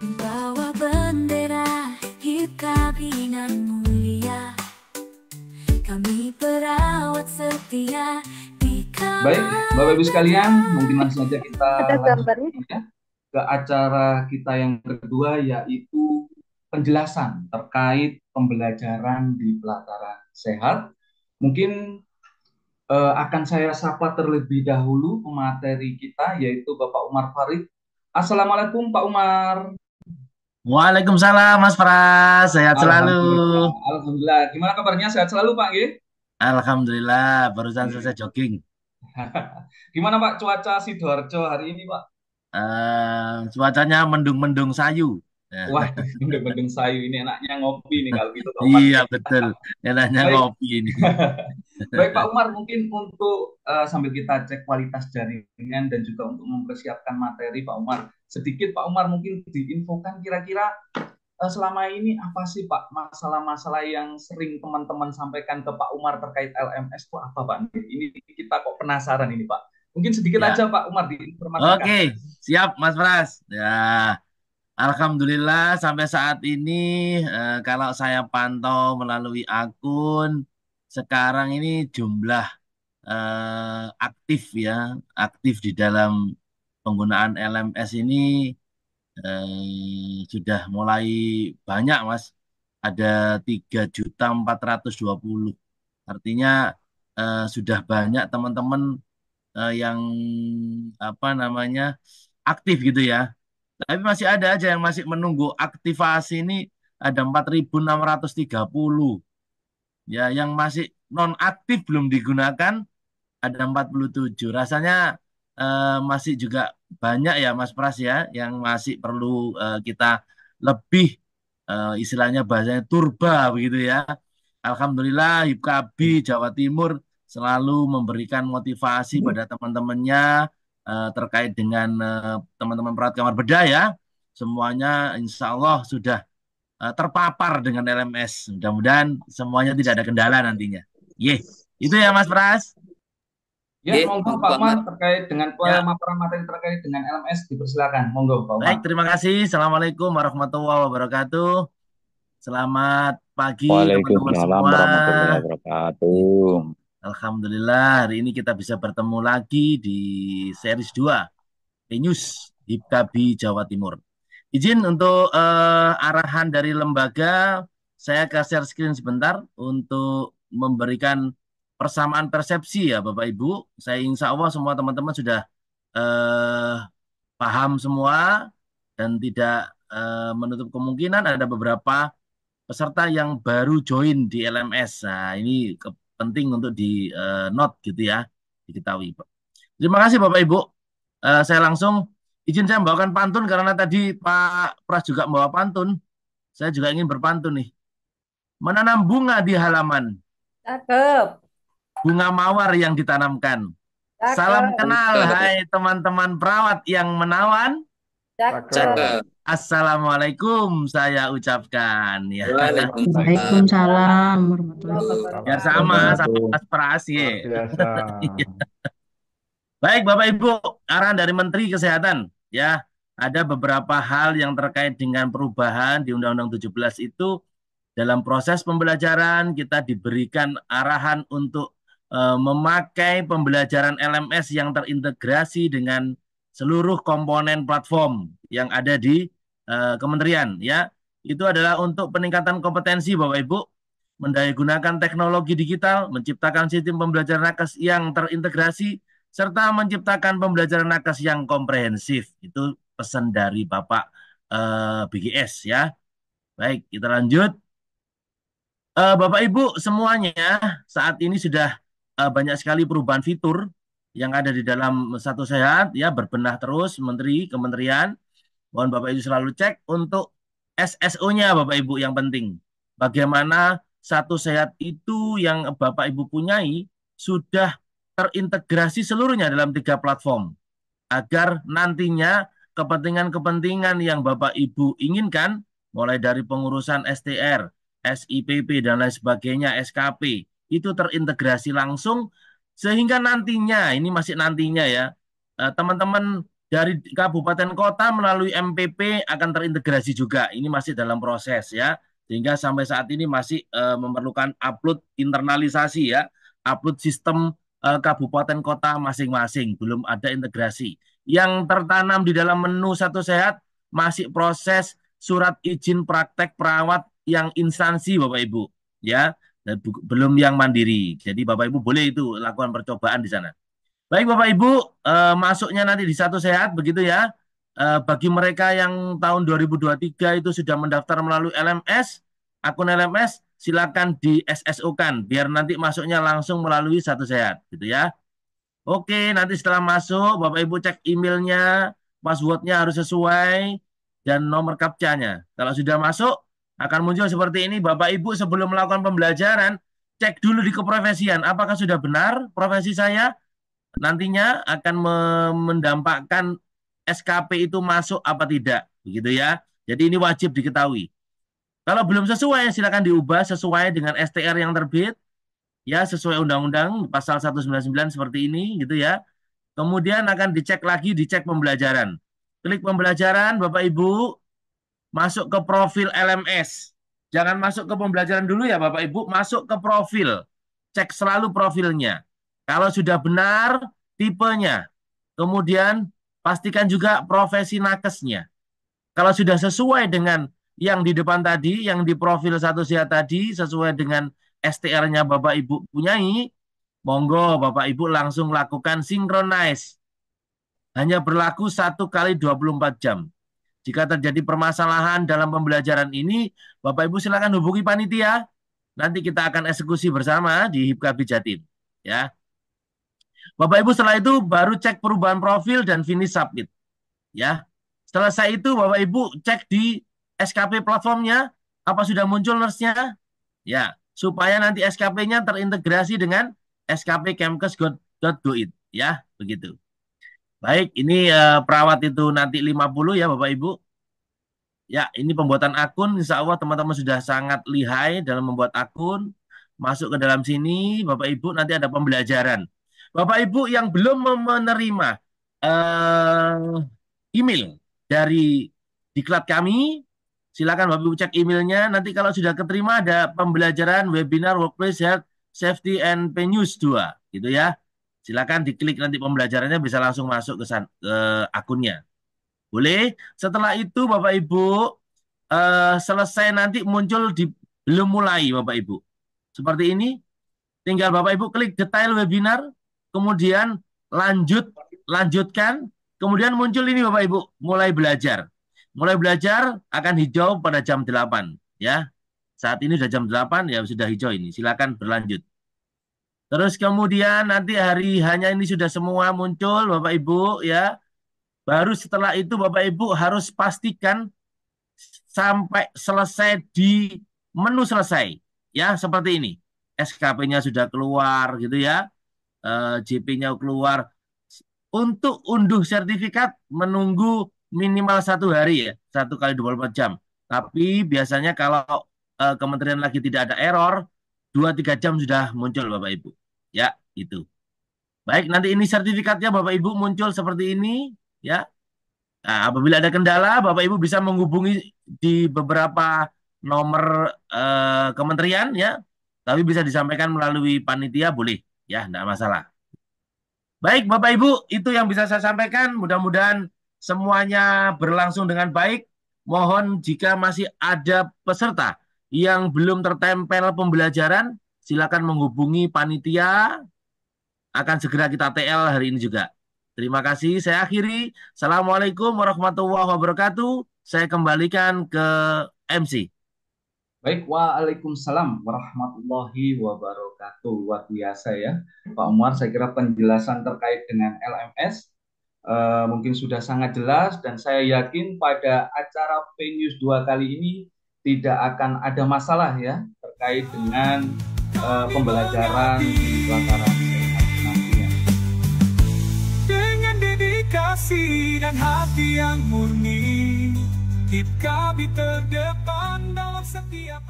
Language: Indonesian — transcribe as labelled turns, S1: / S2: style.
S1: Bawa bendera HIPKABI nan mulia, kami perawat setia di
S2: Baik, Bapak Ibu sekalian, mungkin langsung saja kita
S3: Ada gambarnya?
S2: lanjutkan ya ke acara kita yang kedua, yaitu penjelasan terkait pembelajaran di pelataran sehat. Mungkin akan saya sapa terlebih dahulu pemateri kita, yaitu Bapak Umar Farid. Assalamualaikum Pak Umar.
S4: Waalaikumsalam Mas Pras, sehat selalu.
S2: Alhamdulillah, Alhamdulillah. Gimana kabarnya? Sehat selalu Pak, G?
S4: Alhamdulillah, barusan selesai jogging.
S2: Gimana Pak cuaca Sidoarjo hari ini Pak?
S4: Cuacanya mendung-mendung sayu. Ya.
S2: Wah, mendung-mendung sayu ini enaknya ngopi nih kalau gitu Pak Umar.
S4: Iya betul, enaknya
S2: Baik,
S4: ngopi ini.
S2: baik Pak Umar, mungkin untuk sambil kita cek kualitas jaringan dan juga untuk mempersiapkan materi Pak Umar, sedikit Pak Umar mungkin diinfokan kira-kira selama ini apa sih Pak masalah-masalah yang sering teman-teman sampaikan ke Pak Umar terkait LMS itu apa Pak? Ini kita kok penasaran ini Pak. Mungkin sedikit
S4: Ya,
S2: aja Pak Umar diinformasikan.
S4: oke, siap Mas Pras. Ya, Alhamdulillah sampai saat ini kalau saya pantau melalui akun sekarang ini jumlah aktif ya, aktif di dalam penggunaan LMS ini sudah mulai banyak, Mas. Ada 3.420. Artinya sudah banyak teman-teman yang apa namanya aktif gitu ya. Tapi masih ada aja yang masih menunggu aktivasi ini ada 4.630. Ya, yang masih non aktif belum digunakan ada 47. Rasanya masih juga banyak ya Mas Pras ya yang masih perlu kita lebih istilahnya bahasanya turba begitu ya. Alhamdulillah HIPKABI Jawa Timur selalu memberikan motivasi pada teman-temannya terkait dengan teman-teman perawat kamar bedah ya. Semuanya insya Allah sudah terpapar dengan LMS. Mudah-mudahan semuanya tidak ada kendala nantinya. Itu ya Mas Pras.
S2: Ya,
S3: Oke,
S2: monggo
S3: bagus
S2: Pak Umar
S3: banget.
S2: terkait dengan
S4: Ya,
S2: pemaparan materi terkait dengan LMS dipersilakan. Monggo Pak Umar.
S4: baik, terima kasih. Assalamualaikum warahmatullahi wabarakatuh. Selamat pagi teman-teman
S5: Waalaikumsalam
S4: semua.
S5: warahmatullahi wabarakatuh.
S4: Alhamdulillah hari ini kita bisa bertemu lagi di series 2 E-News HIPKABI Jawa Timur. Izin untuk arahan dari lembaga, saya ke share screen sebentar untuk memberikan persamaan persepsi ya Bapak Ibu. Saya insya Allah semua teman-teman sudah eh, paham semua dan tidak menutup kemungkinan ada beberapa peserta yang baru join di LMS. Nah, ini penting untuk di note gitu ya, diketahui. Terima kasih Bapak Ibu. Saya langsung izin saya membawakan pantun karena tadi Pak Pras juga membawa pantun. Saya juga ingin berpantun nih. Menanam bunga di halaman,
S3: Cakep,
S4: bunga mawar yang ditanamkan. Salam
S3: cakep,
S4: kenal, hai teman-teman perawat yang menawan.
S3: cakep.
S4: Assalamualaikum saya ucapkan ya.
S3: Waalaikumsalam.
S6: Waalaikumsalam warahmatullahi
S4: Biar
S6: wabarakatuh.
S4: sama sama
S5: Wabarakatuh.
S4: Mas Pras ya.
S7: Luar biasa.
S4: Baik Bapak Ibu, arahan dari Menteri Kesehatan ya. Ada beberapa hal yang terkait dengan perubahan di Undang-Undang 17 itu dalam proses pembelajaran kita diberikan arahan untuk memakai pembelajaran LMS yang terintegrasi dengan seluruh komponen platform yang ada di kementerian ya. Itu adalah untuk peningkatan kompetensi Bapak Ibu, mendayagunakan teknologi digital, menciptakan sistem pembelajaran nakes yang terintegrasi serta menciptakan pembelajaran nakes yang komprehensif. Itu pesan dari Bapak BGS ya. Baik, kita lanjut. Bapak Ibu semuanya saat ini sudah banyak sekali perubahan fitur yang ada di dalam Satu Sehat ya, berbenah terus kementerian. Mohon Bapak Ibu selalu cek untuk SSO-nya Bapak Ibu yang penting. Bagaimana Satu Sehat itu yang Bapak Ibu punyai sudah terintegrasi seluruhnya dalam 3 platform agar nantinya kepentingan-kepentingan yang Bapak Ibu inginkan mulai dari pengurusan STR, SIPP dan lain sebagainya, SKP itu terintegrasi langsung sehingga nantinya ini masih nantinya ya teman-teman dari kabupaten kota melalui MPP akan terintegrasi juga. Ini masih dalam proses ya. Sehingga sampai saat ini masih memerlukan upload internalisasi ya, upload sistem kabupaten kota masing-masing, belum ada integrasi. Yang tertanam di dalam menu Satu Sehat masih proses surat izin praktek perawat yang instansi Bapak Ibu ya, dan belum yang mandiri. Jadi Bapak Ibu boleh itu lakukan percobaan di sana. Baik Bapak Ibu, masuknya nanti di Satu Sehat begitu ya. Bagi mereka yang tahun 2023 itu sudah mendaftar melalui LMS, akun LMS, silakan di SSO-kan biar nanti masuknya langsung melalui Satu Sehat gitu ya. Oke, nanti setelah masuk Bapak Ibu cek emailnya, passwordnya harus sesuai dan nomor captcha-nya. Kalau sudah masuk akan muncul seperti ini. Bapak Ibu sebelum melakukan pembelajaran cek dulu di keprofesian apakah sudah benar profesi saya. Nantinya akan mendampakkan SKP itu masuk apa tidak, begitu ya. Jadi ini wajib diketahui. Kalau belum sesuai, silakan diubah sesuai dengan STR yang terbit, ya sesuai undang-undang pasal 199 seperti ini, gitu ya. Kemudian akan dicek lagi, dicek pembelajaran. Klik pembelajaran, Bapak Ibu, masuk ke profil LMS. Jangan masuk ke pembelajaran dulu ya Bapak Ibu, masuk ke profil. Cek selalu profilnya. Kalau sudah benar tipenya, kemudian pastikan juga profesi nakesnya. Kalau sudah sesuai dengan yang di depan tadi, yang di profil Satu Sehat tadi, sesuai dengan STR-nya Bapak Ibu punyai, monggo Bapak Ibu langsung lakukan synchronize. Hanya berlaku 1 kali 24 jam. Jika terjadi permasalahan dalam pembelajaran ini, Bapak Ibu silakan hubungi panitia. Nanti kita akan eksekusi bersama di HIPKB Jatim. Ya. Bapak Ibu setelah itu baru cek perubahan profil dan finish submit. Ya. Selesai itu Bapak Ibu cek di SKP platformnya apa sudah muncul nurse-nya? Ya, supaya nanti SKP-nya terintegrasi dengan SKP Kemkes.go.id ya, begitu. Baik, ini perawat itu nanti 50 ya Bapak Ibu. Ya, ini pembuatan akun, insya Allah teman-teman sudah sangat lihai dalam membuat akun. Masuk ke dalam sini, Bapak Ibu nanti ada pembelajaran. Bapak Ibu yang belum menerima email dari diklat kami, silakan Bapak Ibu cek emailnya. Nanti kalau sudah keterima ada pembelajaran webinar Workplace Health Safety and News 2, gitu ya. Silakan diklik nanti pembelajarannya bisa langsung masuk ke akunnya. Boleh. Setelah itu Bapak Ibu selesai nanti muncul di belum mulai Bapak Ibu. Seperti ini. Tinggal Bapak Ibu klik detail webinar, kemudian lanjutkan, kemudian muncul ini Bapak Ibu, mulai belajar. Mulai belajar akan hijau pada jam 8 ya. Saat ini sudah jam 8 ya, sudah hijau ini. Silakan berlanjut. Terus kemudian nanti hari hanya ini sudah semua muncul Bapak Ibu ya. Baru setelah itu Bapak Ibu harus pastikan sampai selesai di menu selesai ya, seperti ini. SKP-nya sudah keluar gitu ya. JP-nya keluar. Untuk unduh sertifikat menunggu minimal 1 hari ya, 1 kali 24 jam. Tapi biasanya kalau kementerian lagi tidak ada error, 2-3 jam sudah muncul Bapak Ibu. Ya, itu. Baik, nanti ini sertifikatnya Bapak Ibu muncul seperti ini ya. Nah, apabila ada kendala, Bapak Ibu bisa menghubungi di beberapa nomor kementerian ya. Tapi bisa disampaikan melalui panitia boleh ya, tidak masalah. Baik Bapak Ibu, itu yang bisa saya sampaikan. Mudah-mudahan semuanya berlangsung dengan baik. Mohon jika masih ada peserta yang belum tertempel pembelajaran, silakan menghubungi panitia. Akan segera kita TL hari ini juga. Terima kasih, saya akhiri. Assalamualaikum warahmatullahi wabarakatuh. Saya kembalikan ke MC.
S2: Baik, waalaikumsalam warahmatullahi wabarakatuh. Luar biasa ya, Pak Umar. Saya kira penjelasan terkait dengan LMS mungkin sudah sangat jelas, dan saya yakin pada acara PNews 2 kali ini tidak akan ada masalah ya terkait dengan pembelajaran di pelataran sehat nantinya.
S6: Dengan dedikasi dan hati yang murni, HIPKB terdepan dalam setiap